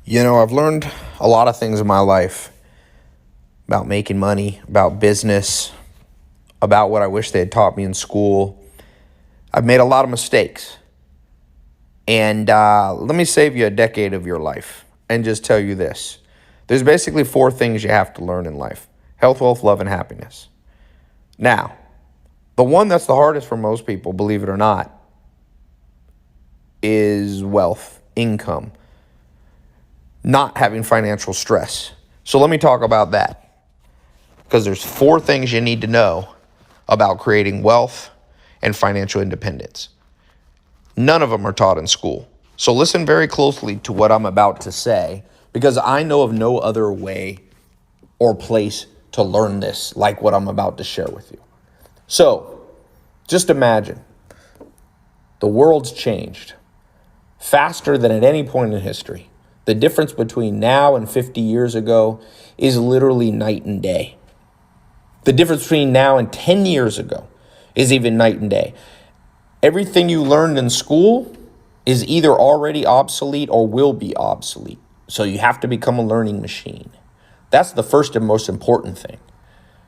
I've learned a lot of things in my life about making money, about business, about what I wish they had taught me in school. I've made a lot of mistakes. And let me save you a decade of your life and just tell you this. There's basically 4 things you have to learn in life: health, wealth, love, and happiness. Now, the one that's the hardest for most people, believe it or not, is wealth, income, not having financial stress. So let me talk about that, because there's 4 things you need to know about creating wealth and financial independence. None of them are taught in school. So listen very closely to what I'm about to say, because I know of no other way or place to learn this like what I'm about to share with you. So just imagine the world's changed faster than at any point in history. The difference between now and 50 years ago is literally night and day. The difference between now and 10 years ago is even night and day. Everything you learned in school is either already obsolete or will be obsolete. So you have to become a learning machine. That's the first and most important thing.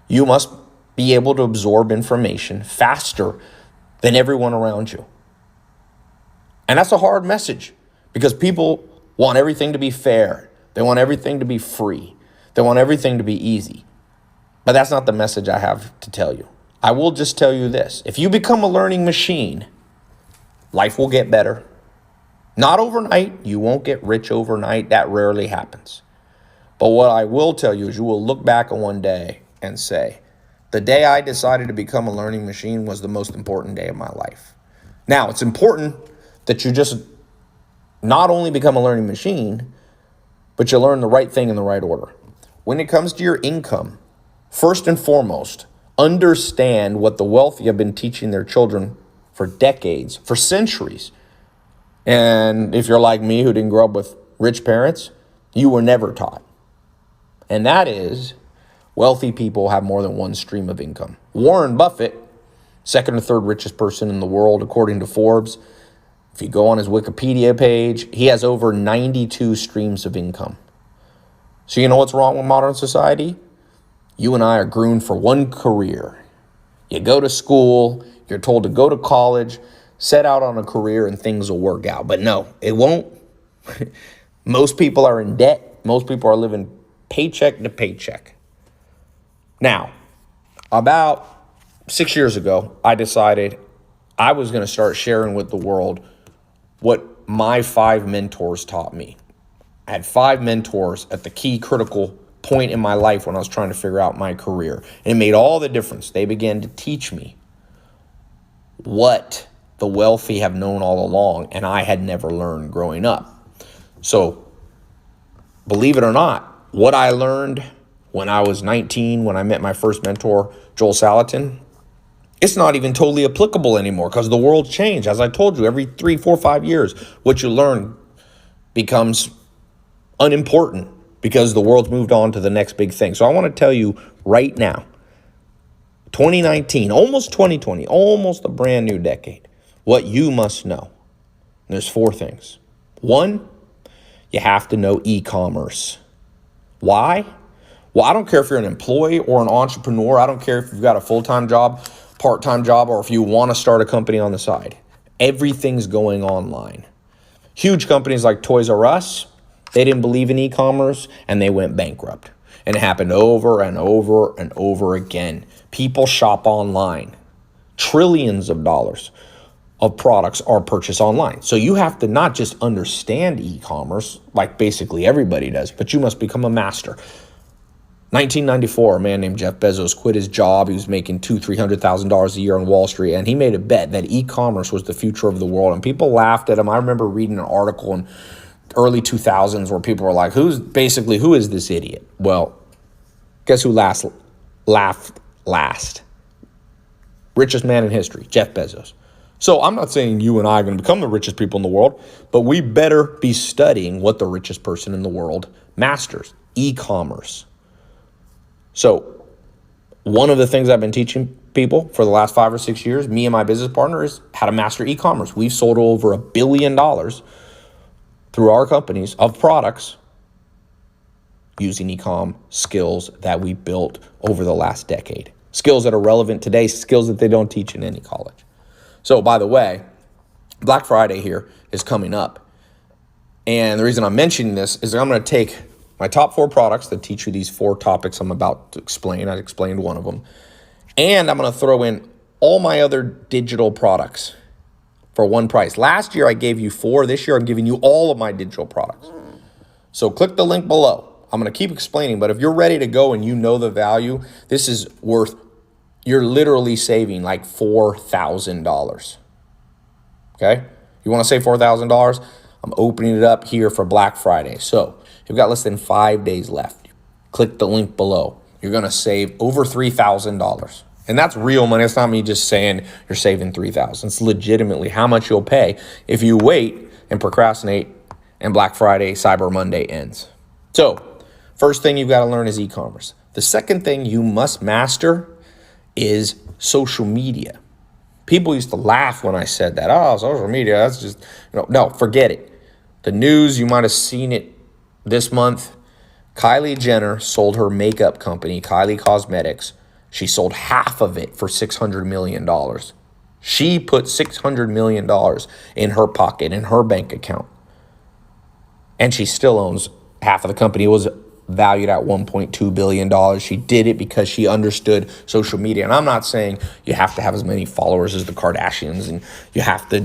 You must be able to absorb information faster than everyone around you. And that's a hard message, because people want everything to be fair. They want everything to be free. They want everything to be easy. But that's not the message I have to tell you. I will just tell you this. If you become a learning machine, life will get better. Not overnight. You won't get rich overnight. That rarely happens. But what I will tell you is you will look back on one day and say, the day I decided to become a learning machine was the most important day of my life. Now, it's important that you just not only become a learning machine, but you learn the right thing in the right order. When it comes to your income, first and foremost, understand what the wealthy have been teaching their children for decades, for centuries. And if you're like me, who didn't grow up with rich parents, you were never taught. And that is, wealthy people have more than one stream of income. Warren Buffett, second or third richest person in the world, according to Forbes. If you go on his Wikipedia page, he has over 92 streams of income. So you know what's wrong with modern society? You and I are groomed for one career. You go to school, you're told to go to college, set out on a career, and things will work out. But no, it won't. Most people are in debt. Most people are living paycheck to paycheck. Now, about 6 years ago, I decided I was going to start sharing with the world what my 5 mentors taught me. I had 5 mentors at the key critical point in my life when I was trying to figure out my career. And it made all the difference. They began to teach me what the wealthy have known all along, and I had never learned growing up. So, believe it or not, what I learned when I was 19, when I met my first mentor, Joel Salatin, it's not even totally applicable anymore, because the world's changed. As I told you, every 3, 4, 5 years, what you learn becomes unimportant because the world's moved on to the next big thing. So I want to tell you right now, 2019, almost 2020, almost a brand new decade, what you must know. There's 4 things. 1, you have to know e-commerce. Why? Well, I don't care if you're an employee or an entrepreneur. I don't care if you've got a full-time job, part-time job, or if you want to start a company on the side. Everything's going online. Huge companies like Toys R Us, they didn't believe in e-commerce and they went bankrupt. And it happened over and over and over again. People shop online. Trillions of dollars of products are purchased online. So you have to not just understand e-commerce like basically everybody does, but you must become a master. 1994, a man named Jeff Bezos quit his job. He was making $200,000-$300,000 a year on Wall Street, and he made a bet that e-commerce was the future of the world. And people laughed at him. I remember reading an article in early 2000s where people were like, who is this idiot? Well, guess who laughed last? Richest man in history, Jeff Bezos. So I'm not saying you and I are going to become the richest people in the world, but we better be studying what the richest person in the world masters, e-commerce. So one of the things I've been teaching people for the last 5 or 6 years, me and my business partner, is how to master e-commerce. We've sold over $1 billion through our companies of products using e-com skills that we built over the last decade. Skills that are relevant today, skills that they don't teach in any college. So by the way, Black Friday here is coming up. And the reason I'm mentioning this is that I'm going to take my top 4 products that teach you these 4 topics I'm about to explain. I explained one of them. And I'm going to throw in all my other digital products for one price. Last year I gave you 4. This year I'm giving you all of my digital products. So click the link below. I'm going to keep explaining, but if you're ready to go and you know the value, this is worth, you're literally saving like $4,000. Okay? You want to save $4,000? I'm opening it up here for Black Friday. So you've got less than 5 days left. Click the link below. You're going to save over $3,000. And that's real money. It's not me just saying you're saving $3,000. It's legitimately how much you'll pay if you wait and procrastinate and Black Friday, Cyber Monday ends. So first thing you've got to learn is e-commerce. The second thing you must master is social media. People used to laugh when I said that. Oh, social media, that's just, no, forget it. The news, you might have seen it this month. Kylie Jenner sold her makeup company, Kylie Cosmetics. She sold half of it for $600 million. She put $600 million in her pocket, in her bank account. And she still owns half of the company. It was valued at $1.2 billion. She did it because she understood social media. And I'm not saying you have to have as many followers as the Kardashians and you have to,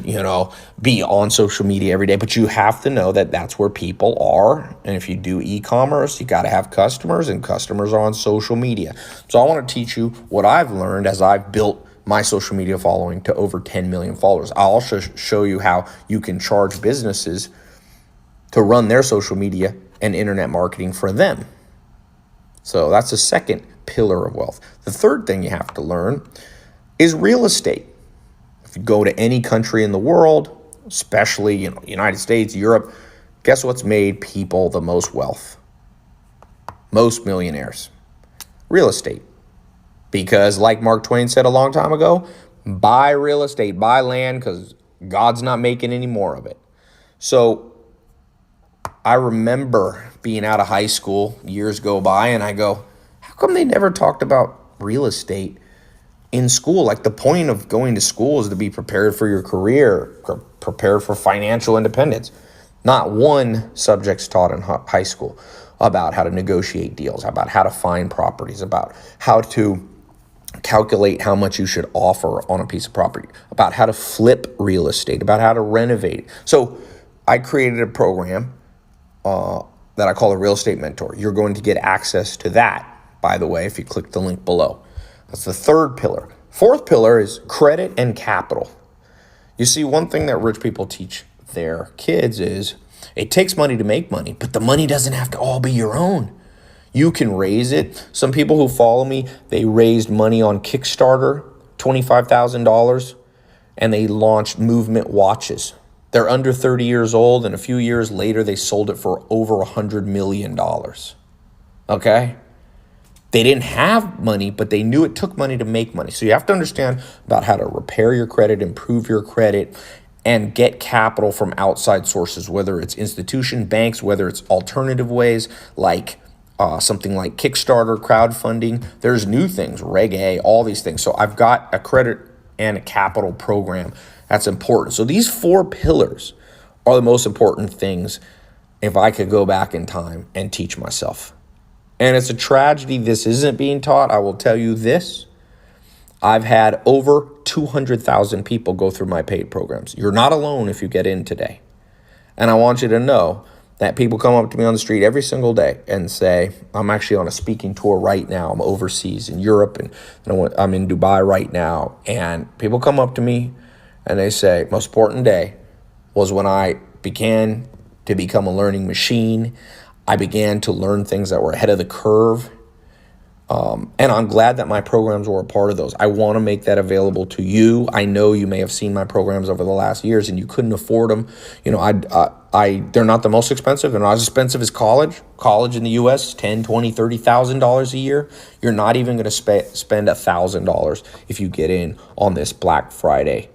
be on social media every day, but you have to know that that's where people are. And if you do e-commerce, you got to have customers, and customers are on social media. So I want to teach you what I've learned as I've built my social media following to over 10 million followers. I'll also show you how you can charge businesses to run their social media and internet marketing for them. So that's the second pillar of wealth. The third thing you have to learn is real estate. If you go to any country in the world, especially United States, Europe, guess what's made people the most wealth? Most millionaires. Real estate. Because like Mark Twain said a long time ago, buy real estate, buy land, because God's not making any more of it. So I remember being out of high school, years go by, and I go, how come they never talked about real estate in school? Like, the point of going to school is to be prepared for your career, prepared for financial independence. Not one subject's taught in high school about how to negotiate deals, about how to find properties, about how to calculate how much you should offer on a piece of property, about how to flip real estate, about how to renovate it. So I created a program that I call a real estate mentor. You're going to get access to that, by the way, if you click the link below. That's the third pillar. Fourth pillar is credit and capital. You see, one thing that rich people teach their kids is it takes money to make money, but the money doesn't have to all be your own. You can raise it. Some people who follow me, they raised money on Kickstarter, $25,000, and they launched Movement watches. They're under 30 years old, and a few years later, they sold it for over $100 million. Okay? They didn't have money, but they knew it took money to make money. So you have to understand about how to repair your credit, improve your credit, and get capital from outside sources, whether it's institution, banks, whether it's alternative ways like something like Kickstarter, crowdfunding. There's new things, Reg A, all these things. So I've got a credit and a capital program that's important. So these 4 pillars are the most important things if I could go back in time and teach myself. And it's a tragedy this isn't being taught. I will tell you this. I've had over 200,000 people go through my paid programs. You're not alone if you get in today. And I want you to know that people come up to me on the street every single day and say, I'm actually on a speaking tour right now. I'm overseas in Europe, and I'm in Dubai right now. And people come up to me and they say, most important day was when I began to become a learning machine. I began to learn things that were ahead of the curve. And I'm glad that my programs were a part of those. I want to make that available to you. I know you may have seen my programs over the last years and you couldn't afford them. They're not the most expensive. They're not as expensive as college. College in the U.S. $10,000, $20,000, $30,000 a year. You're not even going to spend $1,000 if you get in on this Black Friday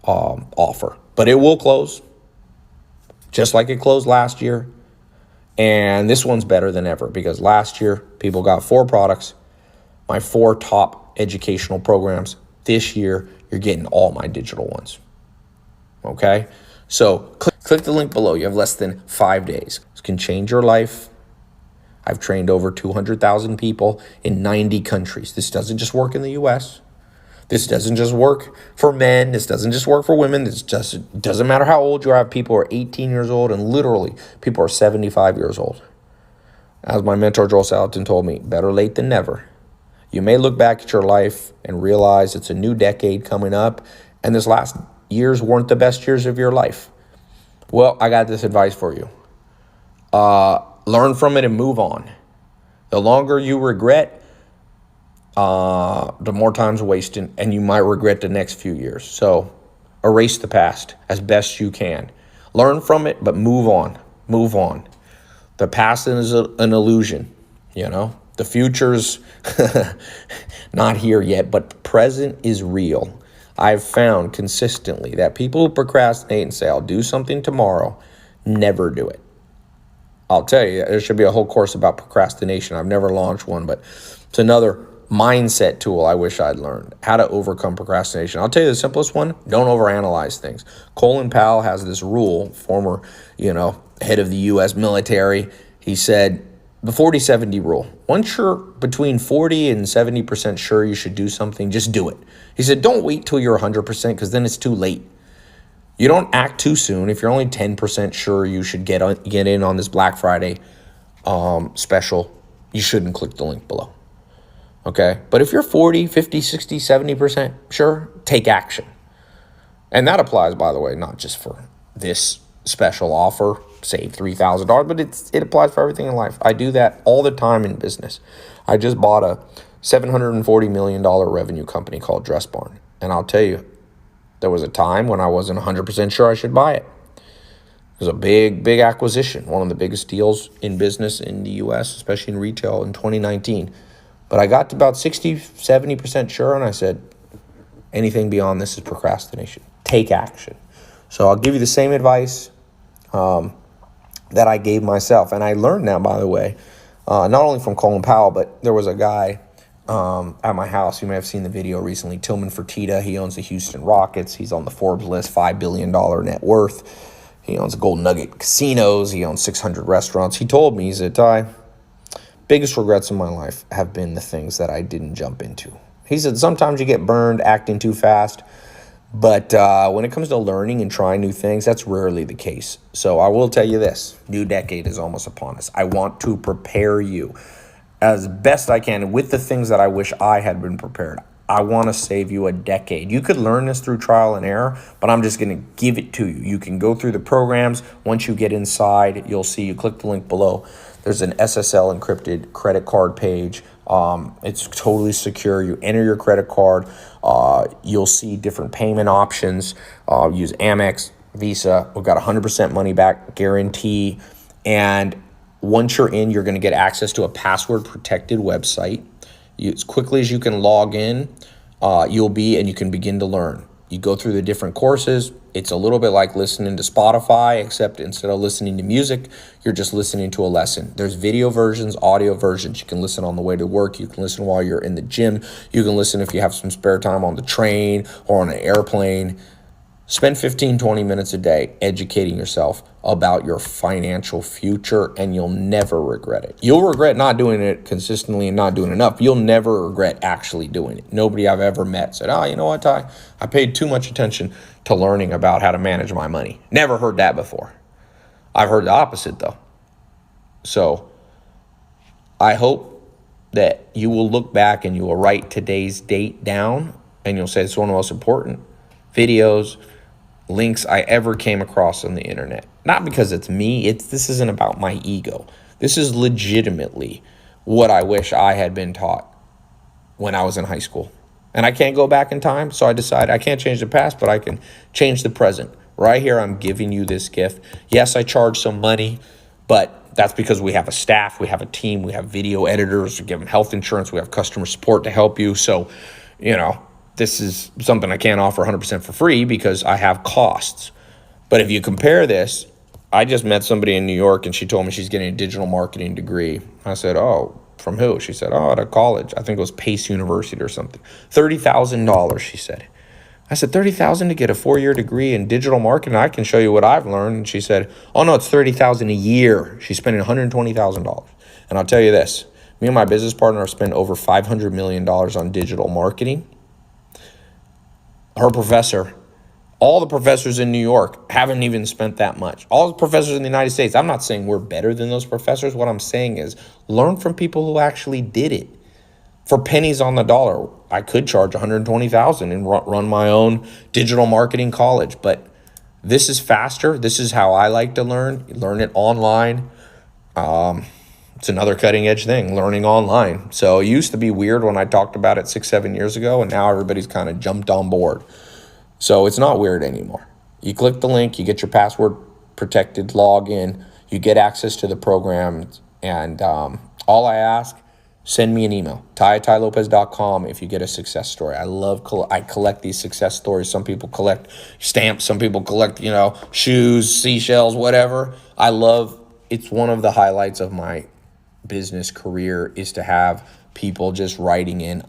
offer. But it will close, just like it closed last year. And this one's better than ever because last year people got 4 products, my 4 top educational programs. This year, you're getting all my digital ones. Okay? So click the link below. You have less than 5 days. This can change your life. I've trained over 200,000 people in 90 countries. This doesn't just work in the US. This doesn't just work for men. This doesn't just work for women. This just doesn't matter how old you are. People are 18 years old, and literally people are 75 years old. As my mentor Joel Salatin told me, better late than never. You may look back at your life and realize it's a new decade coming up, and this last years weren't the best years of your life. Well, I got this advice for you. Learn from it and move on. The longer you regret, the more time's wasted, and you might regret the next few years. So erase the past as best you can. Learn from it, but move on. Move on. The past is an illusion, you know. The future's not here yet, but the present is real. I've found consistently that people who procrastinate and say, I'll do something tomorrow, never do it. I'll tell you, there should be a whole course about procrastination. I've never launched one, but it's another mindset tool I wish I'd learned. How to overcome procrastination. I'll tell you the simplest one, don't overanalyze things. Colin Powell has this rule, former, head of the U.S. military. He said, the 40-70 rule. Once you're between 40 and 70% sure you should do something, just do it. He said, don't wait till you're 100% because then it's too late. You don't act too soon. If you're only 10% sure you should get in on this Black Friday special, you shouldn't click the link below. Okay? But if you're 40, 50, 60, 70% sure, take action. And that applies, by the way, not just for this special offer, save $3,000, but it applies for everything in life. I do that all the time in business. I just bought a $740 million revenue company called Dress Barn. And I'll tell you, there was a time when I wasn't 100% sure I should buy it. It was a big, big acquisition, one of the biggest deals in business in the U.S., especially in retail in 2019. But I got to about 60, 70% sure, and I said, anything beyond this is procrastination. Take action. So I'll give you the same advice that I gave myself. And I learned now, by the way, not only from Colin Powell, but there was a guy at my house. You may have seen the video recently, Tillman Fertitta. He owns the Houston Rockets. He's on the Forbes list, $5 billion net worth. He owns Golden Nugget casinos. He owns 600 restaurants. He told me, he said, Tai, biggest regrets in my life have been the things that I didn't jump into. He said, sometimes you get burned acting too fast. But when it comes to learning and trying new things, that's rarely the case. So I will tell you this, new decade is almost upon us. I want to prepare you as best I can with the things that I wish I had been prepared. I want to save you a decade. You could learn this through trial and error, but I'm just going to give it to you. You can go through the programs. Once you get inside, you'll see, you click the link below. There's an SSL encrypted credit card page. It's totally secure. You enter your credit card. You'll see different payment options. Use Amex, Visa. We've got 100% money back guarantee. And once you're in, you're going to get access to a password protected website. As quickly as you can log in, and you can begin to learn. You go through the different courses. It's a little bit like listening to Spotify, except instead of listening to music, you're just listening to a lesson. There's video versions, audio versions. You can listen on the way to work. You can listen while you're in the gym. You can listen if you have some spare time on the train or on an airplane. Spend 15, 20 minutes a day educating yourself about your financial future, and you'll never regret it. You'll regret not doing it consistently and not doing enough. You'll never regret actually doing it. Nobody I've ever met said, you know what, Tai? I paid too much attention to learning about how to manage my money. Never heard that before. I've heard the opposite, though. So I hope that you will look back and you will write today's date down, and you'll say it's one of the most important videos, links I ever came across on the internet. Not because it's me. This isn't about my ego. This is legitimately what I wish I had been taught when I was in high school. And I can't go back in time, so I decided I can't change the past, but I can change the present. Right here, I'm giving you this gift. Yes, I charge some money, but that's because we have a staff, we have a team, we have video editors, we give them health insurance, we have customer support to help you. So, this is something I can't offer 100% for free because I have costs. But if you compare this I just met somebody in New York, and she told me she's getting a digital marketing degree. I said, oh, from who? She said, oh, at a college. I think it was Pace University or something. $30,000, she said. I said, $30,000 to get a 4-year degree in digital marketing? I can show you what I've learned. And she said, oh, no, it's $30,000 a year. She's spending $120,000. And I'll tell you this, me and my business partner have spent over $500 million on digital marketing. Her professor, all the professors in New York haven't even spent that much. All the professors in the United States, I'm not saying we're better than those professors. What I'm saying is learn from people who actually did it. For pennies on the dollar, I could charge $120,000 and run my own digital marketing college. But this is faster. This is how I like to learn. Learn it online. It's another cutting edge thing, learning online. So it used to be weird when I talked about it 6-7 years ago, and now everybody's kind of jumped on board. So it's not weird anymore. You click the link, you get your password protected login, you get access to the program, and all I ask, send me an email, tai@tailopez.com if you get a success story. I collect these success stories. Some people collect stamps, some people collect, shoes, seashells, whatever. It's one of the highlights of my business career is to have people just writing in,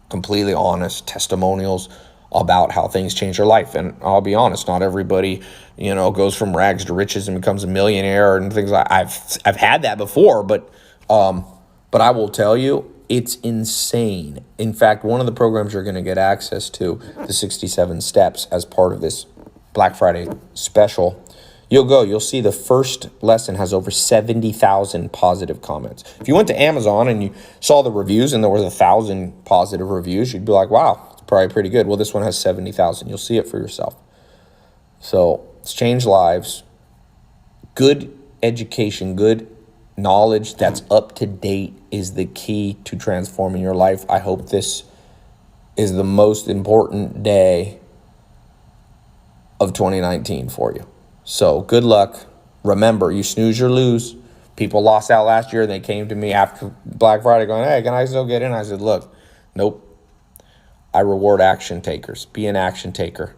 completely honest testimonials about how things change their life. And I'll be honest, not everybody, goes from rags to riches and becomes a millionaire and things like I've had that before, but I will tell you, it's insane. In fact, one of the programs you're going to get access to, the 67 steps as part of this Black Friday special, you'll see the first lesson has over 70,000 positive comments. If you went to Amazon and you saw the reviews and there was 1,000 positive reviews, you'd be like, wow, it's probably pretty good. Well, this one has 70,000. You'll see it for yourself. So it's changed lives. Good education, good knowledge that's up to date is the key to transforming your life. I hope this is the most important day of 2019 for you. So good luck. Remember, you snooze or lose. People lost out last year. They came to me after Black Friday going, hey, can I still get in? I said, look, nope. I reward action takers. Be an action taker.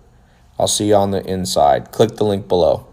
I'll see you on the inside. Click the link below.